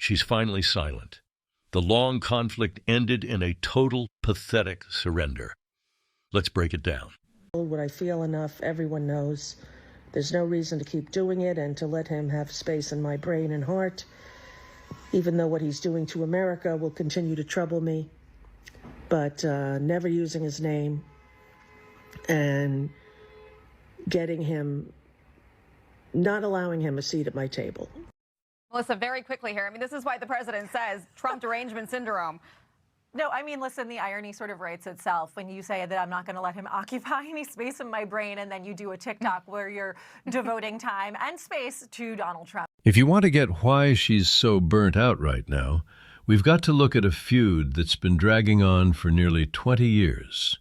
She's finally silent. The long conflict ended in a total, pathetic surrender. Let's break it down. What I feel enough, everyone knows. There's no reason to keep doing it and to let him have space in my brain and heart, even though what he's doing to America will continue to trouble me. But never using his name and getting him, not allowing him a seat at my table. Melissa, very quickly here. I mean, this is why the president says Trump derangement syndrome. No, I mean, listen, the irony sort of writes itself when you say that I'm not going to let him occupy any space in my brain, and then you do a TikTok where you're devoting time and space to Donald Trump. If you want to get why she's so burnt out right now, we've got to look at a feud that's been dragging on for nearly 20 years.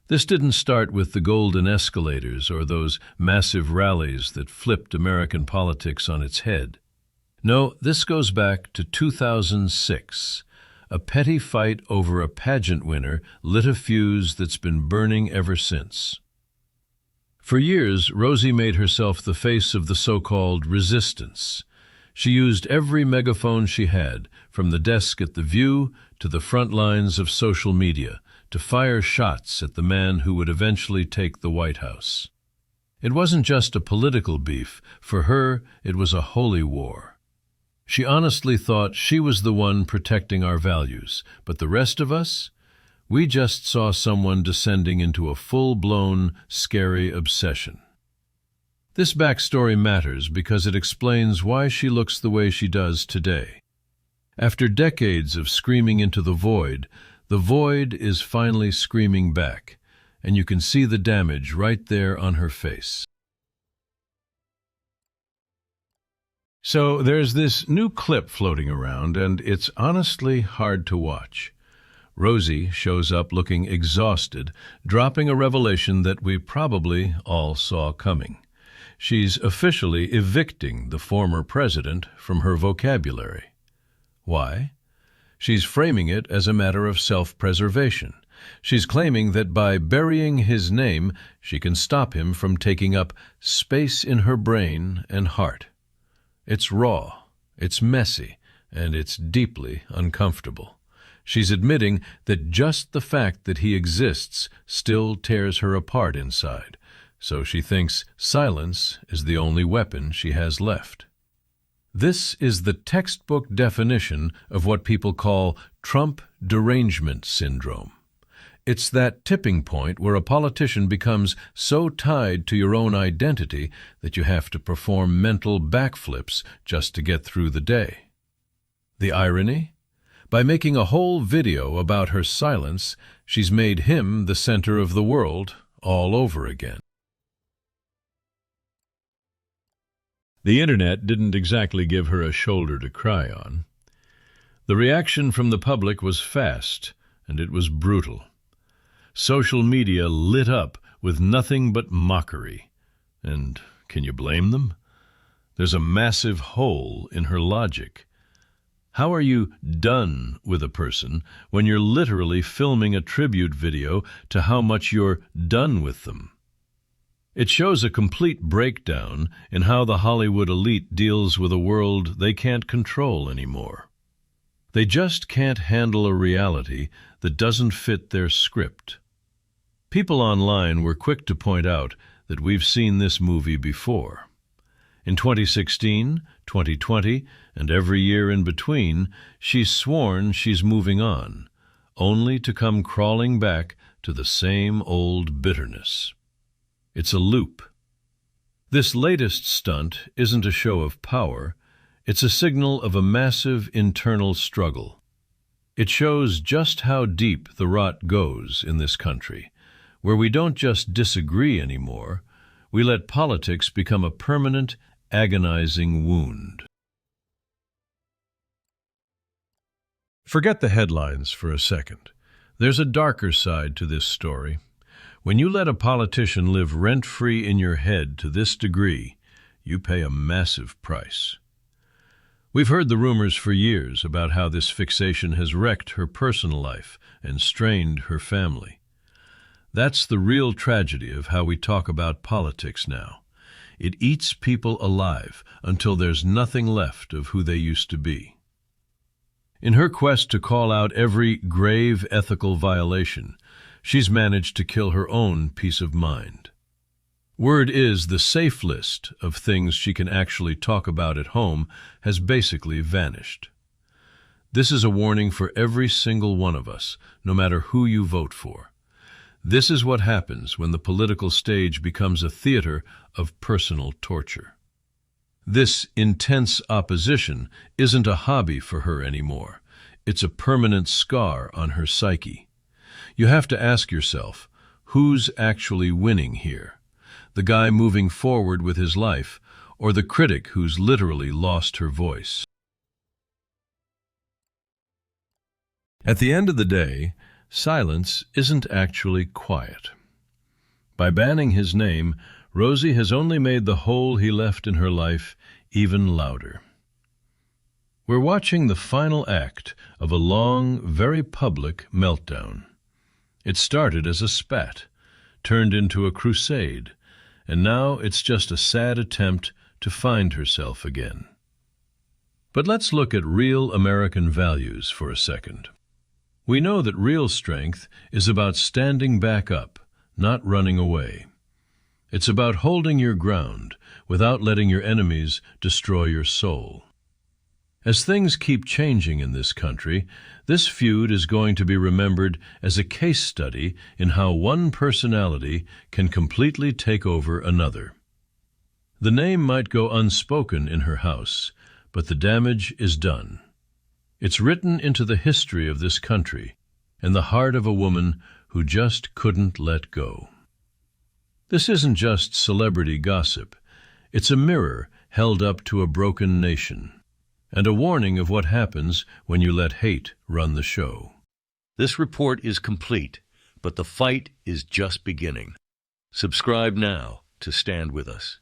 This didn't start with the golden escalators or those massive rallies that flipped American politics on its head. No, this goes back to 2006. A petty fight over a pageant winner lit a fuse that's been burning ever since. For years, Rosie made herself the face of the so-called resistance. She used every megaphone she had, from the desk at The View to the front lines of social media, to fire shots at the man who would eventually take the White House. It wasn't just a political beef. For her, it was a holy war. She honestly thought she was the one protecting our values, but the rest of us? We just saw someone descending into a full-blown, scary obsession. This backstory matters because it explains why she looks the way she does today. After decades of screaming into the void is finally screaming back, and you can see the damage right there on her face. So there's this new clip floating around, and it's honestly hard to watch. Rosie shows up looking exhausted, dropping a revelation that we probably all saw coming. She's officially evicting the former president from her vocabulary. Why? She's framing it as a matter of self-preservation. She's claiming that by burying his name, she can stop him from taking up space in her brain and heart. It's raw, it's messy, and it's deeply uncomfortable. She's admitting that just the fact that he exists still tears her apart inside, so she thinks silence is the only weapon she has left. This is the textbook definition of what people call Trump derangement syndrome. It's that tipping point where a politician becomes so tied to your own identity that you have to perform mental backflips just to get through the day. The irony? By making a whole video about her silence, she's made him the center of the world all over again. The internet didn't exactly give her a shoulder to cry on. The reaction from the public was fast, and it was brutal. Social media lit up with nothing but mockery. And can you blame them? There's a massive hole in her logic. How are you done with a person when you're literally filming a tribute video to how much you're done with them? It shows a complete breakdown in how the Hollywood elite deals with a world they can't control anymore. They just can't handle a reality that doesn't fit their script. People online were quick to point out that we've seen this movie before. In 2016, 2020, and every year in between, she's sworn she's moving on, only to come crawling back to the same old bitterness. It's a loop. This latest stunt isn't a show of power, it's a signal of a massive internal struggle. It shows just how deep the rot goes in this country, where we don't just disagree anymore, we let politics become a permanent, agonizing wound. Forget the headlines for a second. There's a darker side to this story. When you let a politician live rent-free in your head to this degree, you pay a massive price. We've heard the rumors for years about how this fixation has wrecked her personal life and strained her family. That's the real tragedy of how we talk about politics now. It eats people alive until there's nothing left of who they used to be. In her quest to call out every grave ethical violation, she's managed to kill her own peace of mind. Word is the safe list of things she can actually talk about at home has basically vanished. This is a warning for every single one of us, no matter who you vote for. This is what happens when the political stage becomes a theater of personal torture. This intense opposition isn't a hobby for her anymore. It's a permanent scar on her psyche. You have to ask yourself, who's actually winning here? The guy moving forward with his life, or the critic who's literally lost her voice? At the end of the day, silence isn't actually quiet. By banning his name, Rosie has only made the hole he left in her life even louder. We're watching the final act of a long, very public meltdown. It started as a spat, turned into a crusade, and now it's just a sad attempt to find herself again. But let's look at real American values for a second. We know that real strength is about standing back up, not running away. It's about holding your ground without letting your enemies destroy your soul. As things keep changing in this country, this feud is going to be remembered as a case study in how one personality can completely take over another. The name might go unspoken in her house, but the damage is done. It's written into the history of this country and the heart of a woman who just couldn't let go. This isn't just celebrity gossip. It's a mirror held up to a broken nation, and a warning of what happens when you let hate run the show. This report is complete, but the fight is just beginning. Subscribe now to stand with us.